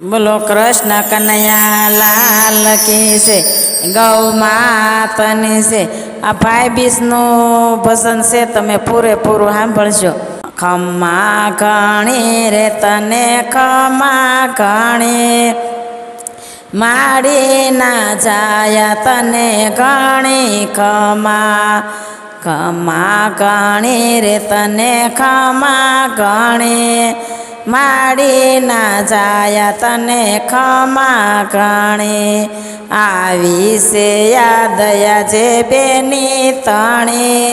બોલો કૃષ્ણ કનૈયા લાલ કી છે, ગૌ માતની છે. આ ભાઈ બીસનું ભજન છે, તમે પૂરેપૂરું સાંભળજો. ખમ્મા ઘણી રે તને ખમ્મા ઘણી, માડી ના જાયા તને ઘણી ખમા. ખમા ઘણી રે તને ખમા ઘણી, માડી ના જાયા તને ખમા ઘણી. આવી છે યાદ આજે બેની તણી,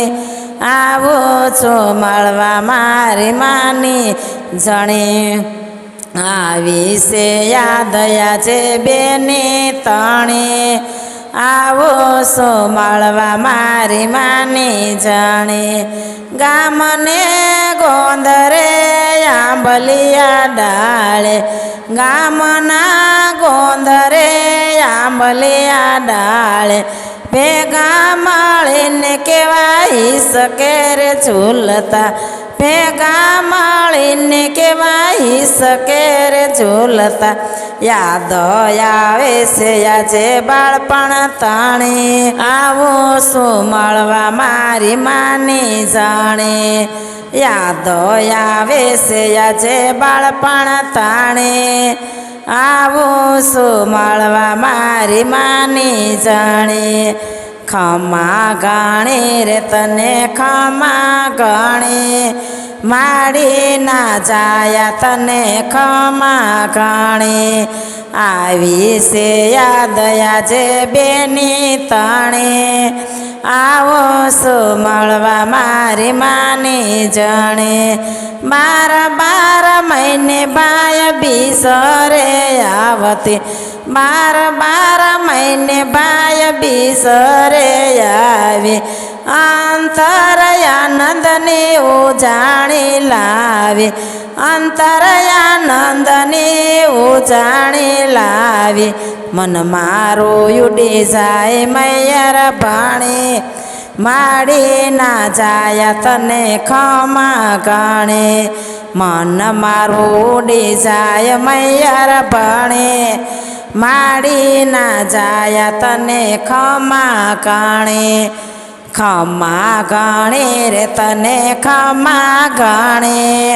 આવો છો મળવા મારી માની જણી. આવી છે યાદ આજે બેની તણી, આવો છો મળવા મારી માની જણી. ગામને ગોંદરે આંબલિયા ડાળે, ગામના ગોંદરે આંબલિયા ડાળે, ભેગા મળીને કેવાય શકે રે ઝૂલતા, ભેગા મળીને કેવાય શકે રે ઝૂલતા. યાદ આવે છે આજે બાળપણ તાણે, આવો શું મળવા મારી માની જાણે. યાદ આવે છે આજે બાળપણ તાણે, આવો શું મળવા મારી માની જાણે. ખમા ઘણી રે તને ખમા ઘણી, માડી ના જાયા તને ખમા ઘણી. આવી છે યાદ આજે બેની તણે, આવો શું મળવા મારી માની જણે. 12 મહિને બાય બીસરે આવતી, 12 મહિને બાય બીસરે આવી, અંતરયાનંદની ઉજાણી લાવી, અંતરયાનંદની ઉજાણી લાવી. મન મારું ઉડી જાય મૈયર ભાણી, માડી ના જાયા તને ખમા ઘણી. મન મારું ઉડી જાય મૈયર ભાણી, માડી ના જાયા તને ખમા ઘણી. ખમા ઘણી રે તને ખમા ઘણી,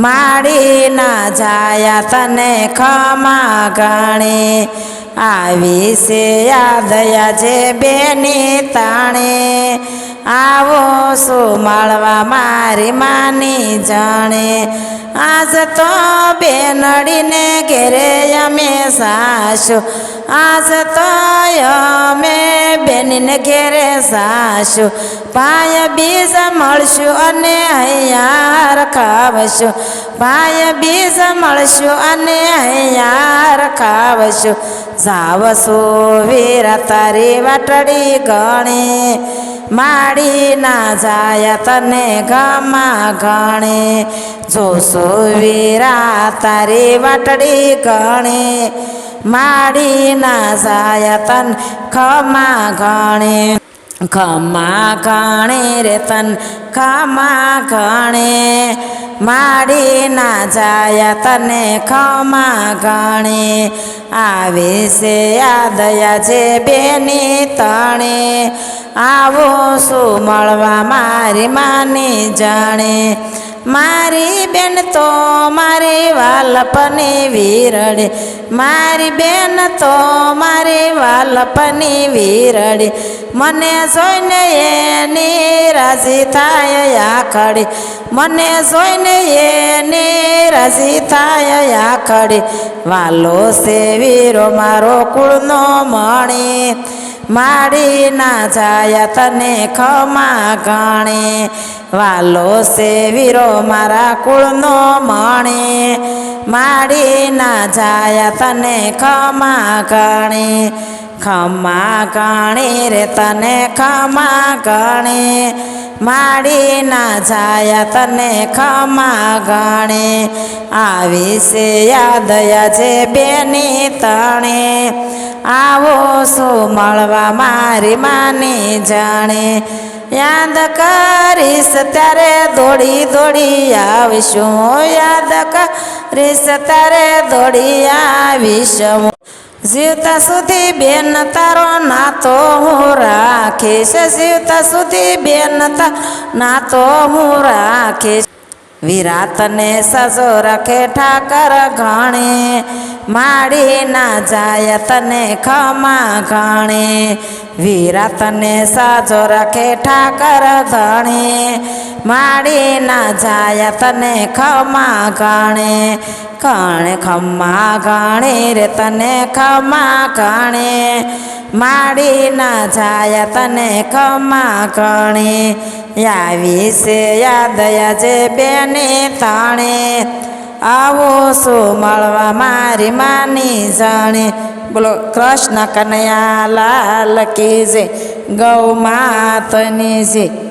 માડી ના જાયા તને ખમા ઘણી. આવી છે યાદ આજે બેની તાણે, આવો શું મળવા મારી માની જાણે. આજ તો બેનડીને ઘેરે અમે સાસુ, આજ તો અમે બેનીને ઘેરે સાસુ. ભાઈ બીજ મળશું અને અહીંયા રખાવશું, ભાઈ બીજ મળશું અને અહીંયા રખાવશું. જાવશું વીરા તારી વાટડી ગણી, માડી ના જાયા તને ગમા ઘણી. જોશું વીરા તારી વાટડી ગણી, માડી ના જાયા તને ખમા ઘણી. ખમા ઘણી રે તન ખમા ઘણી, માડી ના જાયા તને ખમા ઘણી. આવી છે યાદ આજે બેની તણે, આવો શું મળવા મારી માની જાણે. મારી બેન તો મારી વાલપની વીરડી, મારી બેન તો મારી વાલપની વીરડી. મને જોઈને એની રાજી થાય આખડી, મને જોઈને એની રાજી થાય આખડી. વાલો છે વીરો મારો કુળનો મણી, માડી ના જાયા તને ખમા ઘણી. વાલો છે વીરો મારા કુળનો મણી, માડી ના જાયા તને ખમા ઘણી. ખમા ઘણી રે તને ખમા ઘણી, માડી ના જાયા તને ખમા ઘણી. આવી છે યાદ આજે બેની તણે, આવો શું મળવા મારી માની જાણે. યાદ કરીશ ત્યારે દોડી દોડી આવીશું યાદ કરીશ ત્યારે દોડી આવીશું જીવતા સુધી બેન તારો નાતો હું રાખીશ જીવતા સુધી બેન તારો નાતો હું રાખીશ વિરાતને સજો રખે ઠાકર ઘણે માડી ના જાય તને ખમા ઘણે વિરાતને સાજો રખે ઠાકર ધણે માડી ના જાય તને ખમા ઘણે કણે ખમા ઘણે રે તને ખમા ઘણે માડી ના જાય તને ખમા ઘણે આવી છે યાદ આજે બેને તાણે આવો શું મળવા મારી માની જાણે બોલો કૃષ્ણ કનૈયા લાલ કી જય ગૌ માતની જય